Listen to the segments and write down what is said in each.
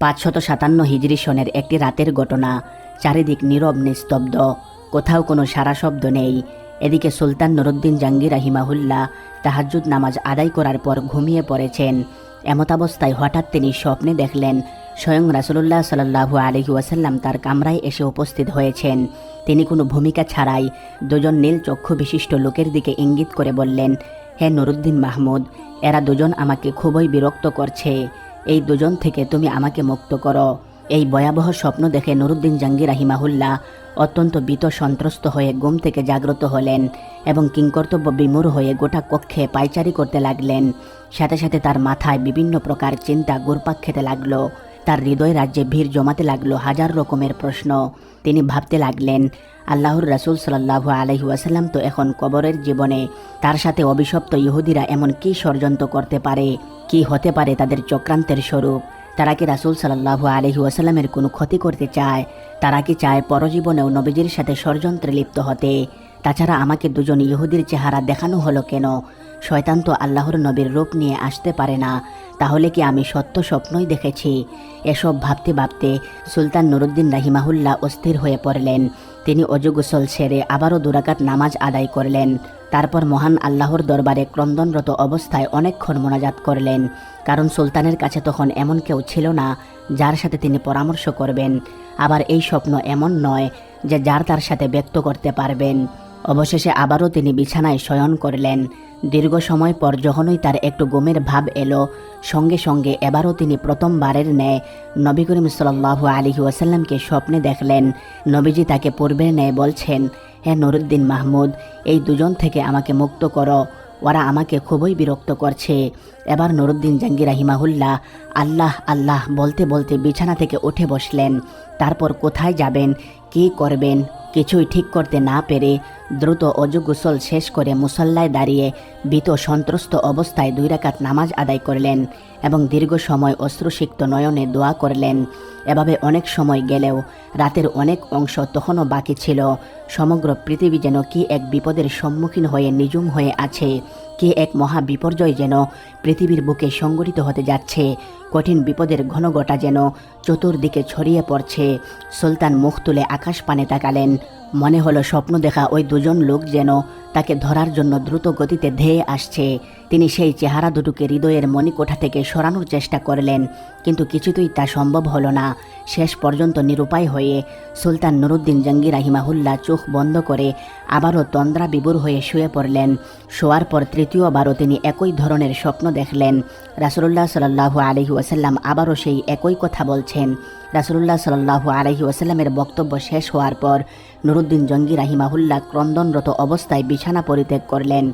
557 হিজরি সনের একটি রাতের ঘটনা। চারিদিক নীরব নিস্তব্ধ, কোথাও কোনো সারা শব্দ নেই। এদিকে সুলতান নুরুদ্দিন জাহাঙ্গীর রাহিমাহুল্লাহ তাহাজ্জুদ নামাজ আদায় করার পর ঘুমিয়ে পড়েছেন। এমতাবস্থায় হঠাৎ তিনি স্বপ্নে দেখলেন স্বয়ং রাসূলুল্লাহ সাল্লাল্লাহু আলাইহি ওয়াসাল্লাম তার কামরায় এসে উপস্থিত হয়েছেন। তিনি কোনো ভূমিকা ছাড়াই দুজন নীল চক্ষু বিশিষ্ট লোকের দিকে ইঙ্গিত করে বললেন, হে নুরুদ্দিন মাহমুদ, এরা দুজন আমাকে খুবই বিরক্ত করছে। এই দুজন থেকে তুমি আমাকে মুক্ত করো। এই ভয়াবহ স্বপ্ন দেখে নুরুদ্দিন জাহাঙ্গীর রাহিমাহুল্লাহ অত্যন্ত ভীত সন্ত্রস্ত হয়ে ঘুম থেকে জাগ্রত হলেন এবং কিংকর্তব্য বিমূঢ় হয়ে গোটা কক্ষে পায়চারি করতে লাগলেন। সাথে সাথে তার মাথায় বিভিন্ন প্রকার চিন্তা ঘুরপাক খেতে লাগলো। তার হৃদয় রাজ্যে ভিড় জমাতে লাগলো হাজার রকমের প্রশ্ন। তিনি ভাবতে লাগলেন, আল্লাহর রাসূল সাল্লাল্লাহু আলাইহি ওয়াসাল্লাম তো এখন কবরের জীবনে, তার সাথে অভিশপ্ত ইহুদিরা এমন কী ষড়যন্ত্র করতে পারে? কি হতে পারে তাদের চক্রান্তের স্বরূপ? তারা কি রাসূল সাল্লাল্লাহু আলাইহি ওয়াসাল্লামের কোনো ক্ষতি করতে চায়? তারা কি চায় পরজীবনেও নবীজির সাথে ষড়যন্ত্রে লিপ্ত হতে? তাছাড়া আমাকে দুজন ইহুদির চেহারা দেখানো হলো কেন? শয়তান তো আল্লাহর নবীর রূপ নিয়ে আসতে পারে না। তাহলে কি আমি সত্য স্বপ্নই দেখেছি? এসব ভাবতে ভাবতে সুলতান নুরুদ্দিন রাহিমাহুল্লাহ অস্থির হয়ে পড়লেন। তিনি অজু গোসল সেরে আবারও 2 রাকাত নামাজ আদায় করলেন। তারপর মহান আল্লাহর দরবারে ক্রন্দনরত অবস্থায় অনেকক্ষণ মোনাজাত করলেন। কারণ সুলতানের কাছে তখন এমন কেউ ছিল না যার সাথে তিনি পরামর্শ করবেন। আবার এই স্বপ্ন এমন নয় যে যার তার সাথে ব্যক্ত করতে পারবেন। অবশেষে আবারও তিনি বিছানায় শয়ন করলেন। দীর্ঘ সময় পর যখনই তার একটু ঘুমের ভাব এলো, সঙ্গে সঙ্গে এবারও তিনি প্রথমবারের ন্যায় নবী করিম সাল্লাল্লাহু আলাইহি ওয়াসাল্লামকে স্বপ্নে দেখলেন। নবীজি তাকে পূর্বের ন্যায় বলছেন, হে নুরুদ্দিন মাহমুদ, এই দুজন থেকে আমাকে মুক্ত করো, ওরা আমাকে খুবই বিরক্ত করছে। এবার নুরুদ্দিন জাহাঙ্গীর রাহিমাহুল্লাহ আল্লাহ আল্লাহ বলতে বলতে বিছানা থেকে উঠে বসলেন। তারপর কোথায় যাবেন, কী করবেন কিছুই ঠিক করতে না পেরে দ্রুত অজু গোসল শেষ করে মুসল্লায় দাঁড়িয়ে ভীত সন্ত্রস্ত অবস্থায় 2 রাকাত নামাজ আদায় করলেন এবং দীর্ঘ সময় অশ্রুসিক্ত নয়নে দোয়া করলেন। এভাবে অনেক সময় গেলেও রাতের অনেক অংশ তখনও বাকি ছিল। সমগ্র পৃথিবী যেন কি এক বিপদের সম্মুখীন হয়ে নিঝুম হয়ে আছে। কি এক মহা বিপর্যয় যেন পৃথিবীর বুকে সংঘটিত হতে যাচ্ছে। কঠিন বিপদের ঘনঘটা যেন চতুর্দিকে ছড়িয়ে পড়ছে। সুলতান মুখ তুলে আকাশ পানে তাকালেন। মনে হলো স্বপ্ন দেখা ওই দুজন লোক যেন তাকে ধরার জন্য দ্রুত গতিতে ধেয়ে আসছে। তিনি সেই চেহারা দুটোকে হৃদয়ের মণিকোঠা থেকে সরানোর চেষ্টা করলেন, কিন্তু কিছুতেই তা সম্ভব হলো না। শেষ পর্যন্ত নিরুপায় হয়ে সুলতান নুরুদ্দিন জাহাঙ্গীর রাহিমাহুল্লাহ চোখ বন্ধ করে আবারও তন্দ্রা বিভোর হয়ে শুয়ে পড়লেন। শোয়ার পর তৃতীয়বারও তিনি একই ধরনের স্বপ্ন দেখলেন। রাসূলুল্লাহ সাল্লাল্লাহু আলাইহি ওয়াসাল্লাম আবারও সেই একই কথা বলছেন। রাসূলুল্লাহ সাল্লাল্লাহু আলাইহি ওয়াসাল্লামের বক্তব্য শেষ হওয়ার পর নুরুদ্দিন জাহাঙ্গীর রাহিমাহুল্লাহ ক্রন্দনরত অবস্থায় বিছানা পরিত্যাগ করলেন।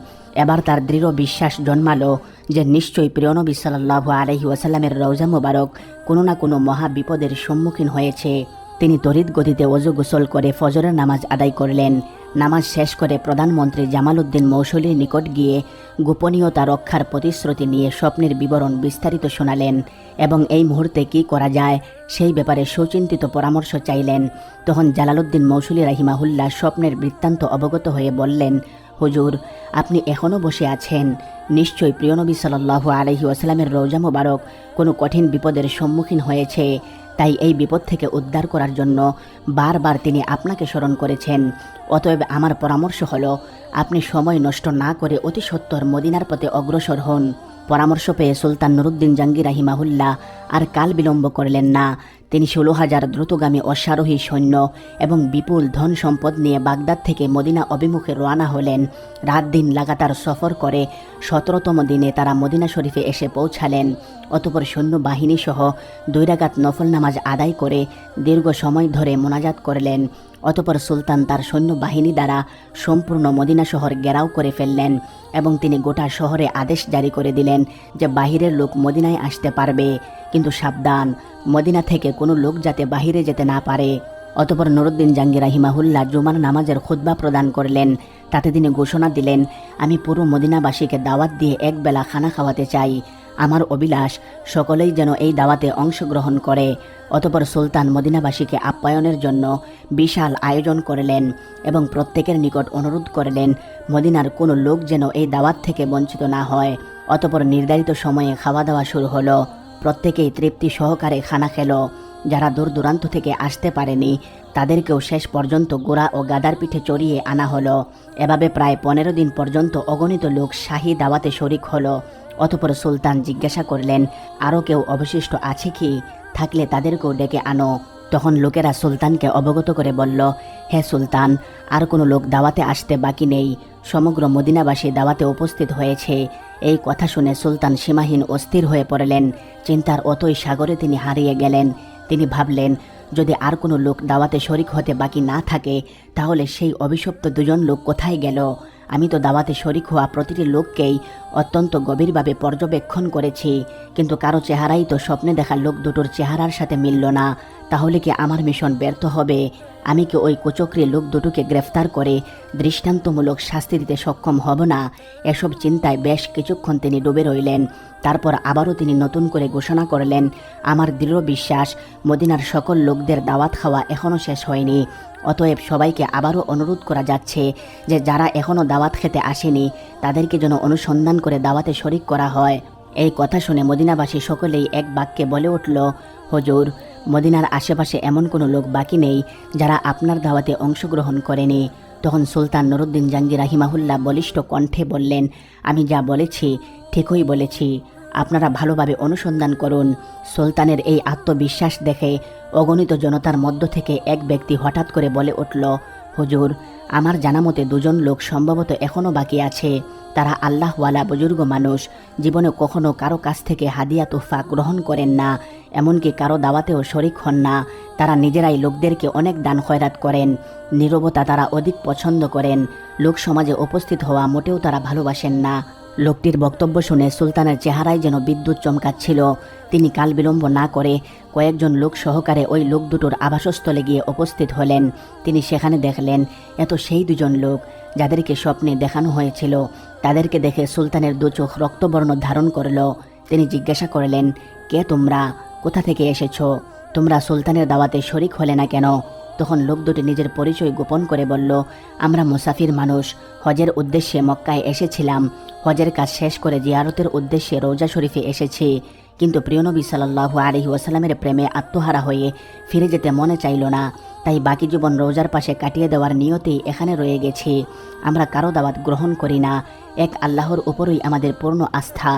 এবার তার দৃঢ় বিশ্বাস জন্মালো যে নিশ্চয়ই প্রিয় নবী সাল্লাল্লাহু আলাইহি ওয়াসাল্লামের রওজা মুবারক কোনো না কোনো মহা বিপদের সম্মুখীন হয়েছে। তিনি তড়িৎ গতিতে ওযু গোসল করে ফজরের নামাজ আদায় করলেন। নামাজ শেষ করে প্রধানমন্ত্রী জামালউদ্দিন মৌসুলীর নিকট গিয়ে গোপনীয়তা রক্ষার প্রতিশ্রুতি নিয়ে স্বপ্নের বিবরণ বিস্তারিত শোনালেন এবং এই মুহূর্তে কী করা যায় সেই ব্যাপারে সুচিন্তিত পরামর্শ চাইলেন। তখন জালালউদ্দিন মৌসুলী রাহিমাহুল্লাহ স্বপ্নের বৃত্তান্ত অবগত হয়ে বললেন, হুজুর, আপনি এখনও বসে আছেন। নিশ্চয়ই প্রিয় নবী সাল্লাল্লাহু আলাইহি ওয়াসাল্লামের রওজা মুবারক কোনো কঠিন বিপদের সম্মুখীন হয়েছে। তাই এই বিপদ থেকে উদ্ধার করার জন্য বারবার তিনি আপনাকে স্মরণ করেছেন। অতএব আমার পরামর্শ হলো, আপনি সময় নষ্ট না করে অতি সত্বর মদিনার পথে অগ্রসর হন। পরামর্শ পেয়ে সুলতান নুরুদ্দিন জাহাঙ্গীর রাহিমাহুল্লাহ আর কাল বিলম্ব করলেন না। তিনি 16,000 দ্রুতগামী অশ্বারোহী সৈন্য এবং বিপুল ধন সম্পদ নিয়ে বাগদাদ থেকে মদিনা অভিমুখে রওনা হলেন। রাত দিন লাগাতার সফর করে 17তম দিনে তারা মদিনা শরীফে এসে পৌঁছালেন। অতঃপর সৈন্য বাহিনী সহ 2 রাকাত নফল নামাজ আদায় করে দীর্ঘ সময় ধরে মোনাজাত করলেন। অতঃপর সুলতান তার সৈন্য বাহিনী দ্বারা সম্পূর্ণ মদিনা শহর ঘেরাও করে ফেললেন এবং তিনি গোটা শহরে আদেশ জারি করে দিলেন যে বাহিরের লোক মদিনায় আসতে পারবে, কিন্তু সাবধান, মদিনা থেকে কোনো লোক যাতে বাহিরে যেতে না পারে। অতঃপর নুরুদ্দিন জাহাঙ্গীর রাহিমাহুল্লাহ জুমার নামাজের খুতবা প্রদান করলেন। তাতে তিনি ঘোষণা দিলেন, আমি পুরো মদিনাবাসীকে দাওয়াত দিয়ে একবেলা খানা খাওয়াতে চাই। আমার অভিলাষ সকলেই যেন এই দাওয়াতে অংশগ্রহণ করে। অতঃপর সুলতান মদিনাবাসীকে আপ্যায়নের জন্য বিশাল আয়োজন করলেন এবং প্রত্যেকের নিকট অনুরোধ করলেন মদিনার কোনো লোক যেন এই দাওয়াত থেকে বঞ্চিত না হয়। অতঃপর নির্ধারিত সময়ে খাওয়া দাওয়া শুরু হলো। প্রত্যেকেই তৃপ্তি সহকারে খানা খেল। যারা দূর দূরান্ত থেকে আসতে পারেনি তাদেরকেও শেষ পর্যন্ত ঘোড়া ও গাদার পিঠে চড়িয়ে আনা হলো। এভাবে প্রায় 15 দিন পর্যন্ত অগণিত লোক শাহী দাওয়াতে শরিক হলো। অতঃপর সুলতান জিজ্ঞাসা করলেন, আরও কেউ অবশিষ্ট আছে কি? থাকলে তাদেরকেও ডেকে আনো। তখন লোকেরা সুলতানকে অবগত করে বলল, হে সুলতান, আর কোনো লোক দাওয়াতে আসতে বাকি নেই। সমগ্র মদিনাবাসী দাওয়াতে উপস্থিত হয়েছে। এই কথা শুনে সুলতান সীমাহীন অস্থির হয়ে পড়লেন। চিন্তার অতই সাগরে তিনি হারিয়ে গেলেন। তিনি ভাবলেন, যদি আর কোনো লোক দাওয়াতে শরিক হতে বাকি না থাকে তাহলে সেই অভিশপ্ত দুজন লোক কোথায় গেল? আমি তো দাওয়াতে শরিক হওয়া প্রতিটি লোককেই অত্যন্ত গভীরভাবে পর্যবেক্ষণ করেছি, কিন্তু কারো চেহারাই তো স্বপ্নে দেখা লোক দুটোর চেহারার সাথে মিলল না। তাহলে কি আমার মিশন ব্যর্থ হবে? আমি কি ওই কুচক্রী লোক দুটোকে গ্রেফতার করে দৃষ্টান্তমূলক শাস্তি দিতে সক্ষম হব না? এসব চিন্তায় বেশ কিছুক্ষণ তিনি ডুবে রইলেন। তারপর আবারও তিনি নতুন করে ঘোষণা করলেন, আমার দৃঢ় বিশ্বাস মদিনার সকল লোকদের দাওয়াত খাওয়া এখনও শেষ হয়নি। অতএব সবাইকে আবারও অনুরোধ করা যাচ্ছে যে যারা এখনও দাওয়াত খেতে আসেনি তাদেরকে যেন অনুসন্ধান করে দাওয়াতে শরিক করা হয়। এই কথা শুনে মদিনাবাসী সকলেই এক বাক্যে বলে উঠল, হুজুর, মদিনার আশেপাশে এমন কোনো লোক বাকি নেই যারা আপনার দাওয়াতে অংশগ্রহণ করেনি। তখন সুলতান নুরুদ্দিন জাহাঙ্গীর রাহিমাহুল্লাহ বলিষ্ঠ কণ্ঠে বললেন, আমি যা বলেছি ঠিকই বলেছি, আপনারা ভালোভাবে অনুসন্ধান করুন। সুলতানের এই আত্মবিশ্বাস দেখে অগণিত জনতার মধ্য থেকে এক ব্যক্তি হঠাৎ করে বলে উঠল, হুজুর, আমার জানামতে দুজন লোক সম্ভবত এখনও বাকি আছে। তারা আল্লাহওয়ালা বুজুর্গ মানুষ, জীবনে কখনো কারো কাছ থেকে হাদিয়া তোহফা গ্রহণ করেন না, এমনকি কারো দাওয়াতেও শরিক হন না। তারা নিজেরাই লোকদেরকে অনেক দান খয়রাত করেন। নীরবতা তারা অধিক পছন্দ করেন। লোক সমাজে উপস্থিত হওয়া মোটেও তারা ভালোবাসেন না। লোকটির বক্তব্য শুনে সুলতানের চেহারায় যেন বিদ্যুৎ চমকাচ্ছিল। তিনি কাল বিলম্ব না করে কয়েকজন লোক সহকারে ওই লোক দুটোর আবাসস্থলে গিয়ে উপস্থিত হলেন। তিনি সেখানে দেখলেন এত সেই দুজন লোক যাদেরকে স্বপ্নে দেখানো হয়েছিল। তাদেরকে দেখে সুলতানের দু চোখ রক্তবর্ণ ধারণ করল। তিনি জিজ্ঞাসা করলেন, কে তোমরা? কোথা থেকে এসেছো? তোমরা সুলতানের দাওয়াতে শরিক হলে না কেন? তখন লোক দুটি নিজের পরিচয় গোপন করে বলল, আমরা মুসাফির মানুষ, হজের উদ্দেশ্যে মক্কায় এসেছিলাম। হজের কাজ শেষ করে জিয়ারতের উদ্দেশ্যে রওজা শরীফে এসেছি, কিন্তু প্রিয় নবী সাল্লাল্লাহু আলাইহি ওয়াসাল্লামের প্রেমে আত্মহারা হয়ে ফিরে যেতে মনে চাইল না। তাই বাকি জীবন রওজার পাশে কাটিয়ে দেওয়ার নিয়তেই এখানে রয়ে গেছি। আমরা কারো দাওয়াত গ্রহণ করি না। এক আল্লাহর উপরই আমাদের পূর্ণ আস্থা।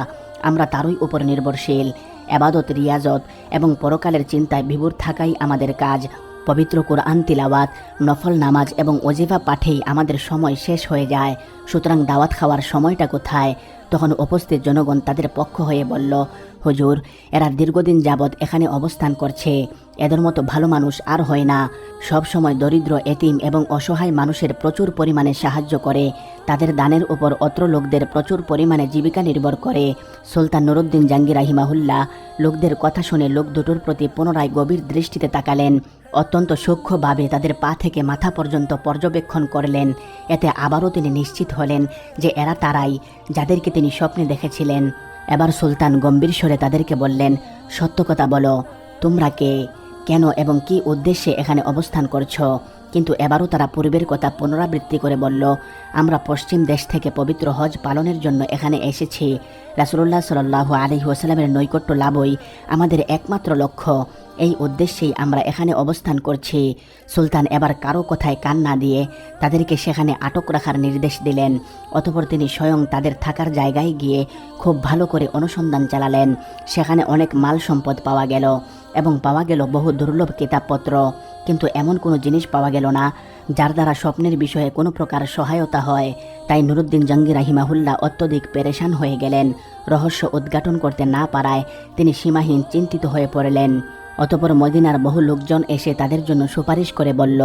আমরা তারই উপর নির্ভরশীল। ইবাদত, রিয়াজত এবং পরকালের চিন্তায় বিভোর থাকাই আমাদের কাজ। পবিত্র কুরআন তিলাওয়াত, নফল নামাজ এবং ওজিফা পাঠেই আমাদের সময় শেষ হয়ে যায়। সুতরাং দাওয়াত খাওয়ার সময়টা কোথায়? তখন উপস্থিত জনগণ তাদের পক্ষ হয়ে বলল, হুজুর, এরা দীর্ঘদিন যাবৎ এখানে অবস্থান করছে। এদের মতো ভালো মানুষ আর হয় না। সব সময় দরিদ্র, এতিম এবং অসহায় মানুষের প্রচুর পরিমাণে সাহায্য করে। তাদের দানের উপর অত্র লোকদের প্রচুর পরিমাণে জীবিকা নির্ভর করে। সুলতান নুরুদ্দিন জাহাঙ্গীর রাহিমাহুল্লাহ লোকদের কথা শুনে লোক দুটোর প্রতি পুনরায় গভীর দৃষ্টিতে তাকালেন। অত্যন্ত সূক্ষ্মভাবে তাদের পা থেকে মাথা পর্যন্ত পর্যবেক্ষণ করলেন। এতে আবারও তিনি নিশ্চিত হলেন যে এরা তারাই যাদেরকে তিনি স্বপ্নে দেখেছিলেন। এবার সুলতান গম্ভীর স্বরে তাদেরকে বললেন, সত্য কথা বলো, তোমরা কে, কেন এবং কি উদ্দেশ্যে এখানে অবস্থান করছো? কিন্তু এবারও তারা পূর্বের কথা পুনরাবৃত্তি করে বলল, আমরা পশ্চিম দেশ থেকে পবিত্র হজ পালনের জন্য এখানে এসেছি। রাসূলুল্লাহ সাল্লাল্লাহু আলাইহি ওয়াসাল্লামের নৈকট্য লাভই আমাদের একমাত্র লক্ষ্য। এই উদ্দেশ্যেই আমরা এখানে অবস্থান করছি। সুলতান এবার কারো কথায় কান না দিয়ে তাদেরকে সেখানে আটক রাখার নির্দেশ দিলেন। অতঃপর তিনি স্বয়ং তাদের থাকার জায়গায় গিয়ে খুব ভালো করে অনুসন্ধান চালালেন। সেখানে অনেক মাল সম্পদ পাওয়া গেল এবং পাওয়া গেল বহু দুর্লভ কিতাবপত্র, কিন্তু এমন কোনো জিনিস পাওয়া গেল না যার দ্বারা স্বপ্নের বিষয়ে কোনো প্রকার সহায়তা হয়। তাই নুরুদ্দিন জাহাঙ্গীর রাহিমাহুল্লাহ অত্যধিক পেরেশান হয়ে গেলেন। রহস্য উদ্ঘাটন করতে না পারায় তিনি সীমাহীন চিন্তিত হয়ে পড়লেন। অতঃপর মদিনার বহু লোকজন এসে তাদের জন্য সুপারিশ করে বলল,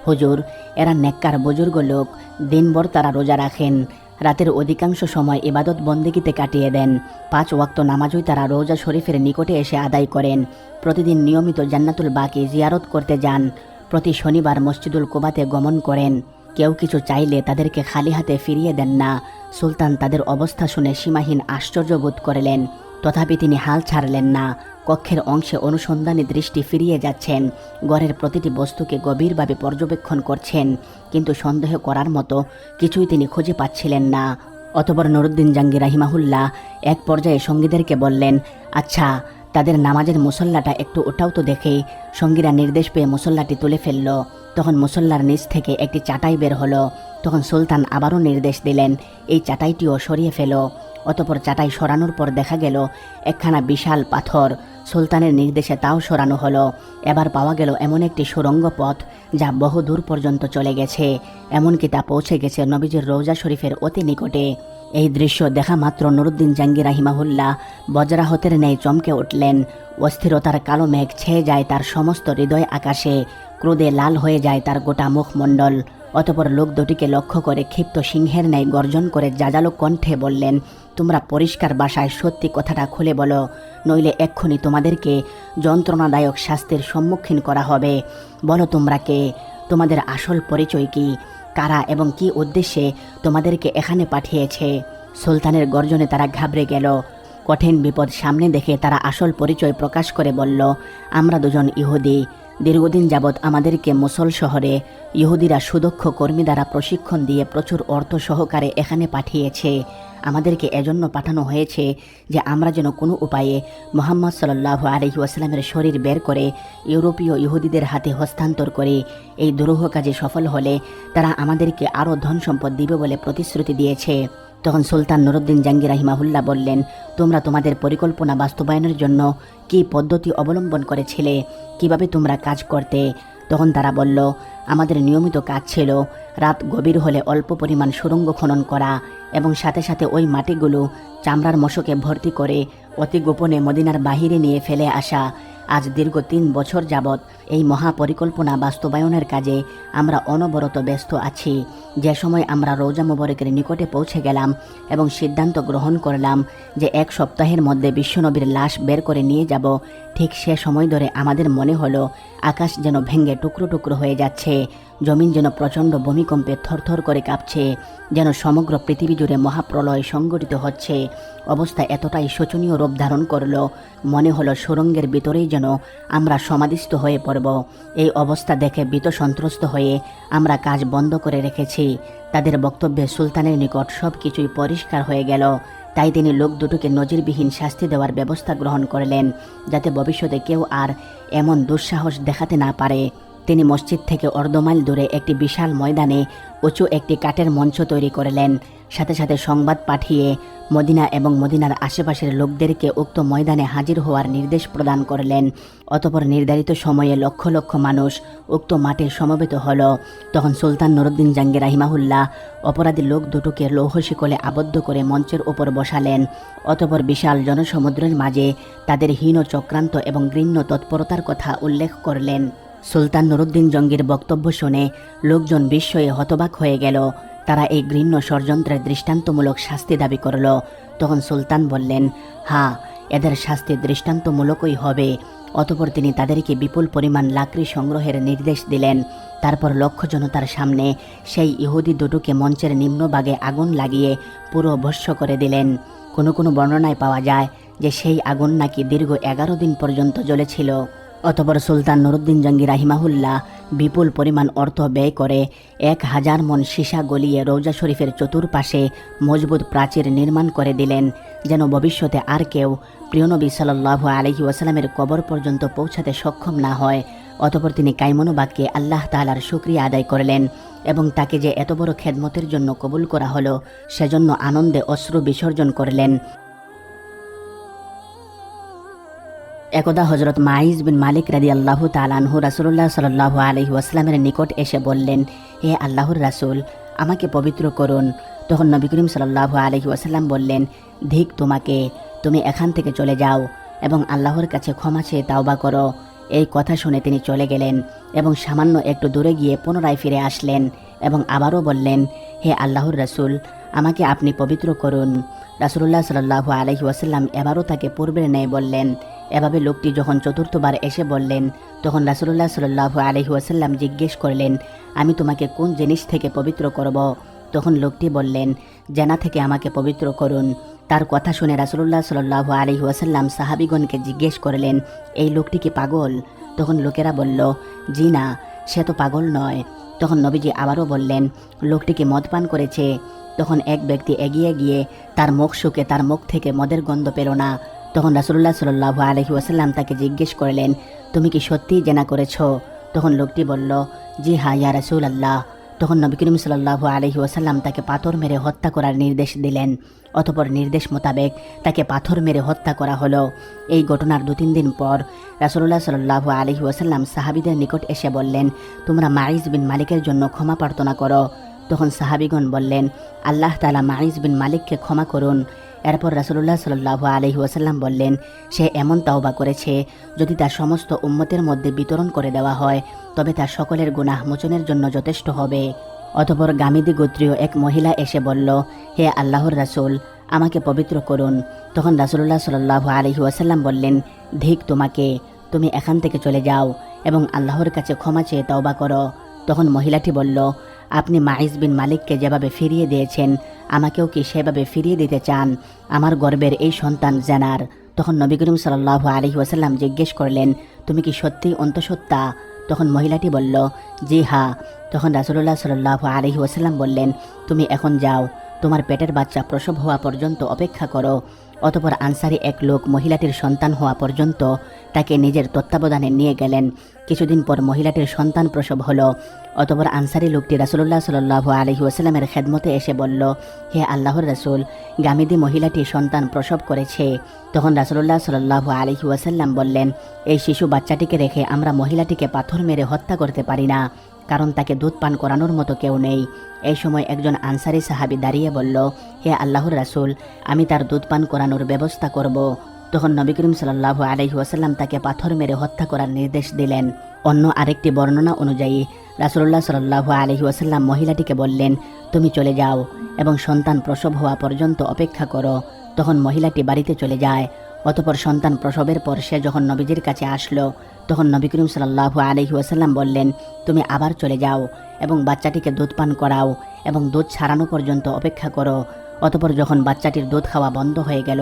হুজুর, এরা নেককার বুজুর্গ লোক। দিনভর তারা রোজা রাখেন, রাতের অধিকাংশ সময় ইবাদত বন্দেগীতে কাটিয়ে দেন। 5 ওয়াক্ত নামাজই তারা রওজা শরীফের নিকটে এসে আদায় করেন। প্রতিদিন নিয়মিত জান্নাতুল বাকি জিয়ারত করতে যান। প্রতি শনিবার মসজিদুল কুবাতে গমন করেন। কেউ কিছু চাইলে তাদেরকে খালি হাতে ফিরিয়ে দেন না। সুলতান তাদের অবস্থা শুনে সীমাহীন আশ্চর্য বোধ করলেন। তথাপি তিনি হাল ছাড়লেন না। কক্ষের অংশে অনুসন্ধানী দৃষ্টি ফিরিয়ে যাচ্ছেন। ঘরের প্রতিটি বস্তুকে গভীরভাবে পর্যবেক্ষণ করছেন, কিন্তু সন্দেহ করার মতো কিছুই তিনি খুঁজে পাচ্ছিলেন না। অতঃপর নুরুদ্দিন জাহাঙ্গীর রাহিমাহুল্লাহ এক পর্যায়ে সঙ্গীদেরকে বললেন, আচ্ছা, তাদের নামাজের মুসল্লাটা একটু ওটাও তো দেখে সঙ্গীরা নির্দেশ পেয়ে মুসল্লাটি তুলে ফেলল। তখন মুসল্লার নিচ থেকে একটি চাটাই বের হলো। তখন সুলতান আবারও নির্দেশ দিলেন, এই চাটাইটিও সরিয়ে ফেলো। অতপর চাটাই সরানোর পর দেখা গেল একখানা বিশাল পাথর। সুলতানের নির্দেশে তাও সরানো হলো। এবার পাওয়া গেল এমন একটি সুড়ঙ্গ পথ যা বহু দূর পর্যন্ত চলে গেছে, এমনকি তা পৌঁছে গেছে নবীজির রওজা শরীফের অতি নিকটে। এই দৃশ্য দেখা মাত্র নুরুদ্দিন জাঙ্গি রাহিমাহুল্লাহ বজ্রাহতের ন্যায় চমকে উঠলেন। অস্থিরতার কালো মেঘ ছেয়ে যায় তার সমস্ত হৃদয় আকাশে, ক্রোধে লাল হয়ে যায় তার গোটা মুখমণ্ডল। অতপর লোক দুটিকে লক্ষ্য করে ক্ষিপ্ত সিংহের ন্যায় গর্জন করে জাজালো কণ্ঠে বললেন, তোমরা পরিষ্কার ভাষায় সত্যি কথাটা খুলে বলো, নইলে এক্ষুনি তোমাদেরকে যন্ত্রণাদায়ক শাস্তির সম্মুখীন করা হবে। বলো তোমরা কে, তোমাদের আসল পরিচয় কি, কারা এবং কি উদ্দেশ্যে তোমাদেরকে এখানে পাঠিয়েছে। সুলতানের গর্জনে তারা ঘাবড়ে গেল। কঠিন বিপদ সামনে দেখে তারা আসল পরিচয় প্রকাশ করে বলল, আমরা দুজন ইহুদি। দীর্ঘদিন যাবৎ আমাদেরকে মুসল শহরে ইহুদিরা সুদক্ষ কর্মী দ্বারা প্রশিক্ষণ দিয়ে প্রচুর অর্থ সহকারে এখানে পাঠিয়েছে। আমাদেরকে এজন্য পাঠানো হয়েছে যে আমরা যেন কোনো উপায়ে মুহাম্মদ সাল্লাল্লাহু আলাইহি ওয়াসাল্লামের শরীর বের করে ইউরোপীয় ইহুদিদের হাতে হস্তান্তর করি। এই দুরূহ কাজে সফল হলে তারা আমাদেরকে আরও ধন সম্পদ দিবে বলে প্রতিশ্রুতি দিয়েছে। তখন সুলতান নুরুদ্দিন জাঙ্গি রাহিমাহুল্লাহ বললেন, তোমরা তোমাদের পরিকল্পনা বাস্তবায়নের জন্য কী পদ্ধতি অবলম্বন করেছিলে, কিভাবে তোমরা কাজ করতে? তখন তারা বলল, আমাদের নিয়মিত কাজ ছিল রাত গভীর হলে অল্প পরিমাণ সুড়ঙ্গ খনন করা এবং সাথে সাথে ওই মাটিগুলো চামড়ার মশকে ভর্তি করে অতি গোপনে মদিনার বাহিরে নিয়ে ফেলে আসা। আজ দীর্ঘ 3 বছর যাবৎ এই মহাপরিকল্পনা বাস্তবায়নের কাজে আমরা অনবরত ব্যস্ত আছি। যে সময় আমরা রওজা মুবারকের নিকটে পৌঁছে গেলাম এবং সিদ্ধান্ত গ্রহণ করলাম যে 1 সপ্তাহের মধ্যে বিশ্বনবীর লাশ বের করে নিয়ে যাব, ঠিক সে সময় ধরে আমাদের মনে হলো আকাশ যেন ভেঙে টুকরো টুকরো হয়ে যাচ্ছে, জমিন যেন প্রচণ্ড ভূমিকম্পে থরথর করে কাঁপছে, যেন সমগ্র পৃথিবী জুড়ে মহাপ্রলয় সংঘটিত হচ্ছে। অবস্থা এতটাই শোচনীয় রূপ ধারণ করল, মনে হলো সুড়ঙ্গের ভিতরেই যেন আমরা সমাধিস্থ হয়ে পড়ব। এই অবস্থা দেখে ভীত সন্ত্রস্ত হয়ে আমরা কাজ বন্ধ করে রেখেছি। তাদের বক্তব্যে সুলতানের নিকট সব কিছুই পরিষ্কার হয়ে গেল। তাই তিনি লোক দুটোকে নজিরবিহীন শাস্তি দেওয়ার ব্যবস্থা গ্রহণ করলেন, যাতে ভবিষ্যতে কেউ আর এমন দুঃসাহস দেখাতে না পারে। তিনি মসজিদ থেকে অর্ধমাইল দূরে একটি বিশাল ময়দানে উঁচু একটি কাঠের মঞ্চ তৈরি করলেন। সাথে সাথে সংবাদ পাঠিয়ে মদিনা এবং মদিনার আশেপাশের লোকদেরকে উক্ত ময়দানে হাজির হওয়ার নির্দেশ প্রদান করলেন। অতঃপর নির্ধারিত সময়ে লক্ষ লক্ষ মানুষ উক্ত মাঠে সমবেত হল। তখন সুলতান নুরুদ্দিন জাঙ্গি রাহিমাহুল্লাহ অপরাধী লোক দুটোকে লৌহ শিকলে আবদ্ধ করে মঞ্চের ওপর বসালেন। অতঃপর বিশাল জনসমুদ্রের মাঝে তাদের হীন চক্রান্ত এবং ঘৃণ্য তৎপরতার কথা উল্লেখ করলেন। সুলতান নুরুদ্দিন জঙ্গির বক্তব্য শুনে লোকজন বিস্ময়ে হতবাক হয়ে গেল। তারা এই ঘৃণ্য ষড়যন্ত্রের দৃষ্টান্তমূলক শাস্তি দাবি করল। তখন সুলতান বললেন, হ্যাঁ, এদের শাস্তি দৃষ্টান্তমূলকই হবে। অতঃপর তিনি তাদেরকে বিপুল পরিমাণ লাকড়ি সংগ্রহের নির্দেশ দিলেন। তারপর লক্ষ জনতার সামনে সেই ইহুদি দুটোকে মঞ্চের নিম্নভাগে আগুন লাগিয়ে পুরো ভস্ম করে দিলেন। কোনো কোনো বর্ণনায় পাওয়া যায় যে সেই আগুন নাকি দীর্ঘ 11 দিন পর্যন্ত জ্বলেছিল। অতঃপর সুলতান নুরুদ্দিন জঙ্গি রাহিমাহুল্লাহ বিপুল পরিমাণ অর্থ ব্যয় করে 1000 মণ সীসা গলিয়ে রওজা শরীফের চতুর্পাশে মজবুত প্রাচীর নির্মাণ করে দিলেন, যেন ভবিষ্যতে আর কেউ প্রিয়নবী সাল্লাল্লাহু আলাইহি ওয়াসাল্লামের কবর পর্যন্ত পৌঁছাতে সক্ষম না হয়। অতঃপর তিনি কাইমনোবাক্যে আল্লাহ তাআলার শুকরিয়া আদায় করলেন এবং তাকে যে এত বড় খেদমতের জন্য কবুল করা হলো সেজন্য আনন্দে অশ্রু বিসর্জন করলেন। একদা হযরত মাইজ বিন মালিক রাদিয়াল্লাহু তাআলা আনহু রাসূলুল্লাহ সাল্লাল্লাহু আলাইহি ওয়াসাল্লামের নিকট এসে বললেন, হে আল্লাহর রাসূল, আমাকে পবিত্র করুন। তখন নবী করিম সাল্লাল্লাহু আলাইহি ওয়াসাল্লাম বললেন, ধিক তোমাকে, তুমি এখান থেকে চলে যাও এবং আল্লাহর কাছে ক্ষমা চেয়ে তাওবা করো। এই কথা শুনে তিনি চলে গেলেন এবং সামান্য একটু দূরে গিয়ে পুনরায় ফিরে আসলেন এবং আবারও বললেন, হে আল্লাহর রাসূল, আমাকে আপনি পবিত্র করুন। রাসূলুল্লাহ সাল্লাল্লাহু আলাইহি ওয়াসাল্লাম এবারও তাকে পূর্বের ন্যায় বললেন। এভাবে লোকটি যখন চতুর্থবার এসে বললেন, তখন রাসূলুল্লাহ সাল্লাল্লাহু আলাইহি ওয়াসাল্লাম জিজ্ঞেস করলেন, আমি তোমাকে কোন জিনিস থেকে পবিত্র করব? তখন লোকটি বললেন, জেনা থেকে আমাকে পবিত্র করুন। তার কথা শুনে রাসূলুল্লাহ সাল্লাল্লাহু আলাইহি ওয়াসাল্লাম সাহাবীগণকে জিজ্ঞেস করলেন, এই লোকটি কি পাগল? তখন লোকেরা বলল, জি না, সে তো পাগল নয়। তখন নবীজি আবারও বললেন, লোকটি কি মদ পান করেছে? তখন এক ব্যক্তি এগিয়ে গিয়ে তার মুখ শুকে তার মুখ থেকে মদের গন্ধ পেল না। তখন রাসূলুল্লাহ সাল্লাল্লাহু আলাইহি ওয়াসাল্লাম তাকে জিজ্ঞেস করলেন, তুমি কি সত্যিই জেনা করেছ? তখন লোকটি বলল, জি হ্যাঁ ইয়া রাসূলুল্লাহ। তখন নবী করিম সাল্লাল্লাহু আলাইহি ওয়াসাল্লাম তাকে পাথর মেরে হত্যা করার নির্দেশ দিলেন। অতঃপর নির্দেশ মোতাবেক তাকে পাথর মেরে হত্যা করা হলো। এই ঘটনার 2-3 দিন পর রাসূলুল্লাহ সাল্লাল্লাহু আলাইহি ওয়াসাল্লাম সাহাবীদের নিকট এসে বললেন, তোমরা মাইজ বিন মালিকের জন্য ক্ষমা প্রার্থনা করো। তখন সাহাবীগণ বললেন, আল্লাহ তাআলা মাইজ বিন মালিককে ক্ষমা করুন। এরপর রাসূলুল্লাহ সাল্লাল্লাহু আলাইহি ওয়াসাল্লাম বললেন, সে এমন তাওবা করেছে, যদি তা সমস্ত উম্মতের মধ্যে বিতরণ করে দেওয়া হয় তবে তা সকলের গুনাহ মোচনের জন্য যথেষ্ট হবে। অতঃপর গামিদি গোত্রীয় এক মহিলা এসে বলল, হে আল্লাহর রাসূল, আমাকে পবিত্র করুন। তখন রাসূলুল্লাহ সাল্লাল্লাহু আলাইহি ওয়াসাল্লাম বললেন, ধিক তোমাকে, তুমি এখান থেকে চলে যাও এবং আল্লাহর কাছে ক্ষমা চেয়ে তওবা করো। তখন মহিলাটি বলল, আপনি মাইজ বিন মালিককে যেভাবে ফিরিয়ে দিয়েছেন আমাকেও কি সেভাবে ফিরিয়ে দিতে চান? আমার গর্বের এই সন্তান জেনার। তখন নবী করিম সাল্লাল্লাহু আলাইহি ওয়াসাল্লাম জিজ্ঞেস করলেন, তুমি কি সত্যিই অন্তঃসত্ত্বা? তখন মহিলাটি বলল, জি হ্যাঁ। তখন রাসূলুল্লাহ সাল্লাল্লাহু আলাইহি ওয়াসাল্লাম বললেন, তুমি এখন যাও, তোমার পেটের বাচ্চা প্রসব হওয়া পর্যন্ত অপেক্ষা করো। অতঃপর আনসারী এক লোক মহিলাটির সন্তান হওয়া পর্যন্ত তাকে নিজের তত্ত্বাবধানে নিয়ে গেলেন। কিছুদিন পর মহিলাটির সন্তান প্রসব হলো। অতঃপর আনসারী লোকটি রাসূলুল্লাহ সাল্লাল্লাহু আলাইহি ওয়াসাল্লামের খেদমতে এসে বলল, হে আল্লাহর রাসূল, গামিদি মহিলাটি সন্তান প্রসব করেছে। তখন রাসূলুল্লাহ সাল্লাল্লাহু আলাইহি ওয়াসাল্লাম বললেন, এই শিশু বাচ্চাটিকে রেখে আমরা মহিলাটিকে পাথর মেরে হত্যা করতে পারি না, কারণ তাকে দুধ পান করানোর মতো কেউ নেই। এই সময় একজন আনসারী সাহাবী দাঁড়িয়ে বলল, হে আল্লাহর রাসূল, আমি তার দুধ পান করানোর ব্যবস্থা করব। তখন নবী করিম সাল্লাল্লাহু আলাইহি ওয়াসাল্লাম তাকে পাথর মেরে হত্যা করার নির্দেশ দিলেন। অন্য আরেকটি বর্ণনা অনুযায়ী রাসূলুল্লাহ সাল্লাল্লাহু আলাইহি ওয়াসাল্লাম মহিলাটিকে বললেন, তুমি চলে যাও এবং সন্তান প্রসব হওয়া পর্যন্ত অপেক্ষা করো। তখন মহিলাটি বাড়িতে চলে যায়। অতঃপর সন্তান প্রসবের পর সে যখন নবীজির কাছে আসলো, তখন নবী করিম সাল্লাল্লাহু আলাইহি ওয়াসাল্লাম বললেন, তুমি আবার চলে যাও এবং বাচ্চাটিকে দুধ পান করাও এবং দুধ ছাড়ানো পর্যন্ত অপেক্ষা করো। অতঃপর যখন বাচ্চাটির দুধ খাওয়া বন্ধ হয়ে গেল,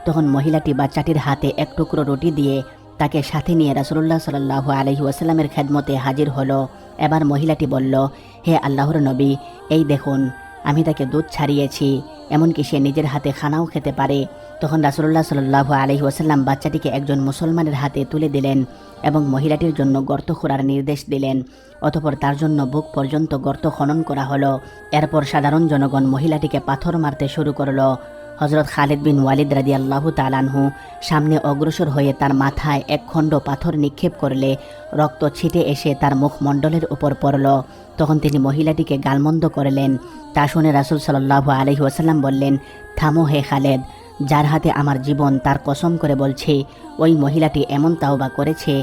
তখন মহিলাটি বাচ্চাটির হাতে এক টুকরো রুটি দিয়ে তাকে সাথে নিয়ে রাসূলুল্লাহ সাল্লাল্লাহু আলাইহি ওয়াসাল্লামের খেদমতে হাজির হলো। এবার মহিলাটি বলল, হে আল্লাহর নবী, এই দেখুন, আমি তাকে দুধ ছাড়িয়েছি, এমনকি সে নিজের হাতে খানাও খেতে পারে। তখন রাসূলুল্লাহ সাল্লাল্লাহু আলাইহি ওয়াসাল্লাম বাচ্চাটিকে একজন মুসলমানের হাতে তুলে দিলেন এবং মহিলাটির জন্য গর্ত খোঁড়ার নির্দেশ দিলেন। অতঃপর তার জন্য বুক পর্যন্ত গর্ত খনন করা হলো। এরপর সাধারণ জনগণ মহিলাটিকে পাথর মারতে শুরু করলো। হযরত খালিদ বিন ওয়ালিদ রাদিয়াল্লাহু তাআলা আনহু সামনে অগ্রসর হয়ে তার মাথায় এক খণ্ড পাথর নিক্ষেপ করলে রক্ত ছিটে এসে তার মুখমণ্ডলের উপর পড়ল। তখন তিনি মহিলাটিকে গালমন্দ করলেন। তা শুনে রাসূল সাল্লাল্লাহু আলাইহি ওয়াসাল্লাম বললেন, থামো হে খালেদ, যার হাতে আমার জীবন তার কসম করে বলছি, ওই মহিলাটি এমন তাওবা করেছে,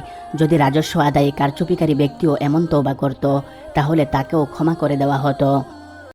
যদি রাজস্ব আদায়ে কারচুপিকারী ব্যক্তিও এমন তওবা করত তাহলে তাকেও ক্ষমা করে দেওয়া হতো।